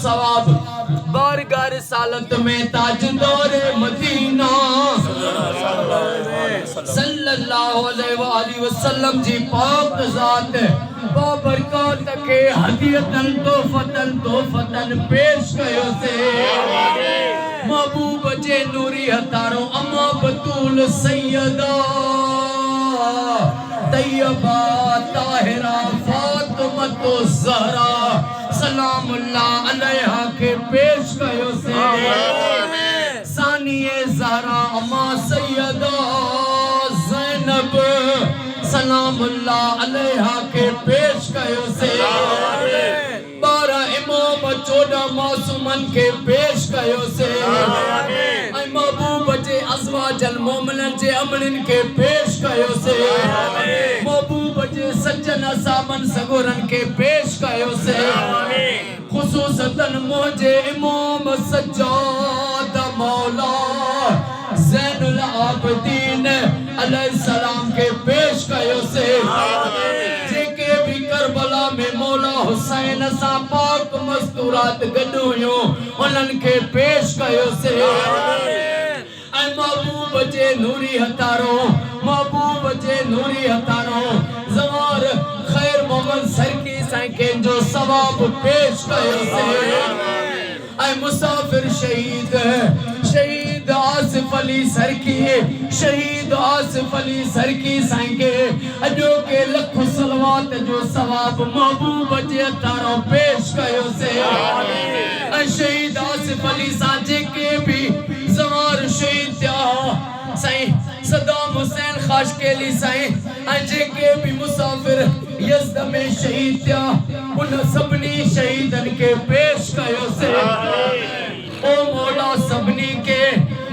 सवाब बारगाह रिसालत में ताजदोर मदीना सल्लल्लाहु अलैहि वसल्लम जी पाक ज़ात बाबरकत के हदियतन तोहफतन पेश कयो से महबूब जे नूरी हतारो अम्मा बतूल सैयदा तैयबा ताहिरा फातिमा तो ज़हरा सलामुल्लाह अलैहा के पेश कयो से सानिए ज़हरा अम्मा सैयदा ज़ैनब सलामुल्लाह अलैहा के पेश कयो से 12 इमाम 14 मासूमन के पेश कयो से महबूब जे अज़वाजल मोमिनन जे अमलिन के पेश कयो से महबूब जे सज्जन असाबन सगोरन के पेश कयो से खुसूसतन मोजे इमाम सज्जाद मौला ज़ैनुल आबिदीन अलैहिस्सलाम के पेश कयो से जेके भी करबला में मौला हुसैन सा पाक मस्तूरात गॾु हुयूं उन्हनि के पेश कयो से ऐं महबूब जे नूरी हतारो ज़वार खैर मोहम्मद सरकी साईं के जो सवाब पेश कयो से ऐं मुसाफिर शहीद आसिफ अली सरकी साईं के अजो के लख सलवात जो सवाब महबूब जे हतारो पेश कयो से ऐं शहीद आसिफ अली सां जेके भी ज़वार शहीद थिया साईं सदाम हुसैन खाशकेली साईं ऐं जेके भी मुसाफिर यज़्द में शहीद थिया उन सभिनी शहीदन के पेश कयो से ओ मौला सभिनी के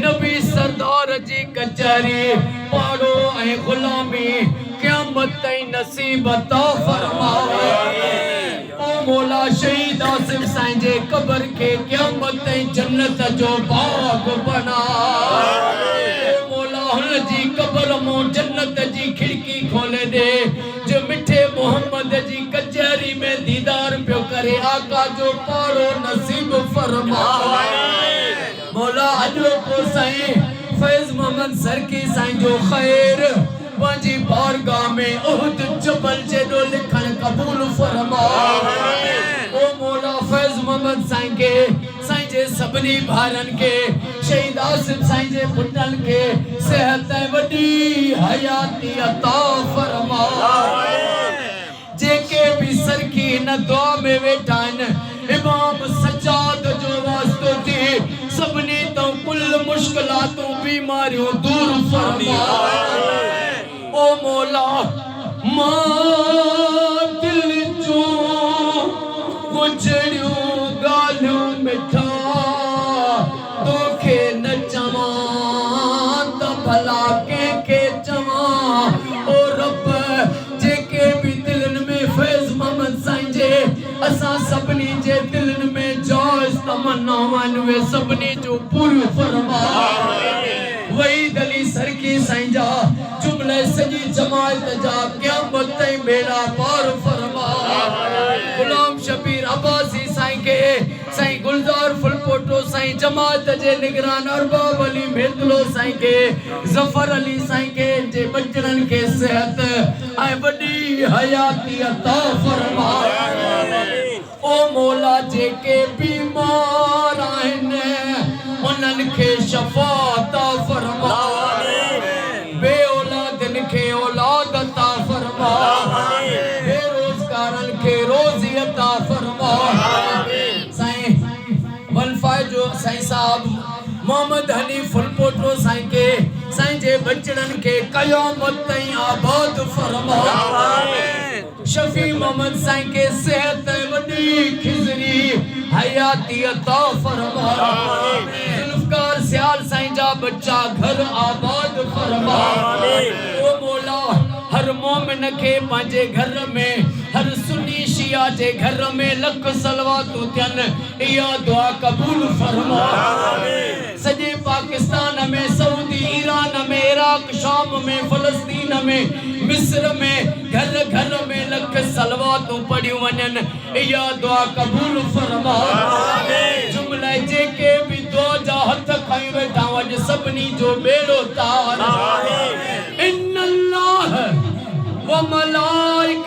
नबी सरदार जी कचहरी पाड़ो ऐं गुलामी क़यामत ताईं नसीब अता फरमावे ओ मौला शहीद आसिफ साईं जे कब्र के क़यामत ताईं जन्नत जो बाग बना जी कब्र मो जन्नत जी खिड़की खोले दे जो मिठे मोहम्मद जी कचहरी में दीदार पियो करे आका जो पाड़ो नसीब फरमाए मौला अजो को साईं फैज मोहम्मद सरकी साईं जो खैर पंहिंजी बारगाह में उहद जबल जेॾो लिखण कबूल फरमाए ओ मौला फैज मोहम्मद साईं के साईं जे सभिनी भाइरनि के शहीद आसिफ साईं जे पुटनि के सेहत ऐं वॾी हयाती अता फरमाए जेके भी सरकी न दुआ में वेठा आहिनि इमाम सज्जाद जो वास्तो थी सभिनी तो कुल मुश्किलातूं बीमारियूं दूर फरमाए ओ मौला मां दिल जो गुजरियूं ॻाल्हियूं मिठा तोखे न चवां त भला कंहिंखे चवां ओ रब जेके भी दिलनि में फैज़ मोहम्मद साईं जे असां सभिनी जे दिलनि में जाइज़ तमन्नाऊं आहिनि उहे सभिनी जो पूरियूं फरमाए वहीद अली सरकी साईं जा जुमिले सॼी जमात जा क़यामत ताईं बेड़ा पार फरमाए गुलाम शबीर अब्बासी साईं के साईं गुलजार फुलपोटो साईं जमात जे निगरान अरबाब अली मेदलो साईं के ज़फर अली साईं के जे बचड़न के सेहत ऐं वॾी हयाती अता फरमाए ओ मौला जेके बीमार आहिनि उन्हनि खे शफ़ा अता फरमाए बे औलादनि खे औलाद अता फरमाए बेरोज़गारनि के रोज़ी अता फरमाए साईं वलफाए जो साईं साहब मोहम्मद हनीफ फुलपोटो साईं के साईं जे बचड़न के क़यामत ताईं आबाद फरमाए शफी मोहम्मद साईं के सेहत वॾी खिज़री हयाती अता फरमाए जुल्फ़कार सियाल साईं जा बच्चा घर आबाद फरमाए ओ मौला हर मोमिन के पंहिंजे घर में हर सुन्नी शिया जे घर में लख सलवातूं थियनि इहा दुआ कबूल फरमाए सॼे पाकिस्तान में सऊदी ईरान में इराक शाम में फ़लस्तीन में मिस्र में घर घर में लख सलवातूं पढ़ियूं वञनि इहा दुआ कबूल फरमाए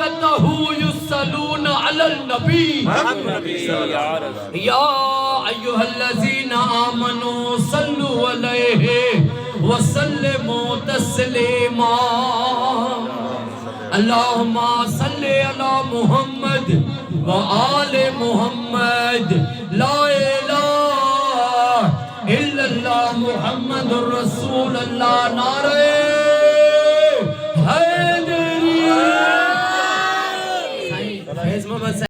मलाइकतहु युसल्लूना अलल नबी या अय्युहल्लज़ीना आमनू सल्लु अलैहि व सल्लिमू तस्लीमा। अल्लाहुम्मा सल्लि अला मुहम्मद व आले मुहम्मद। ला इलाहा इल्लल्लाह मुहम्मदुर रसूलुल्लाह। नारे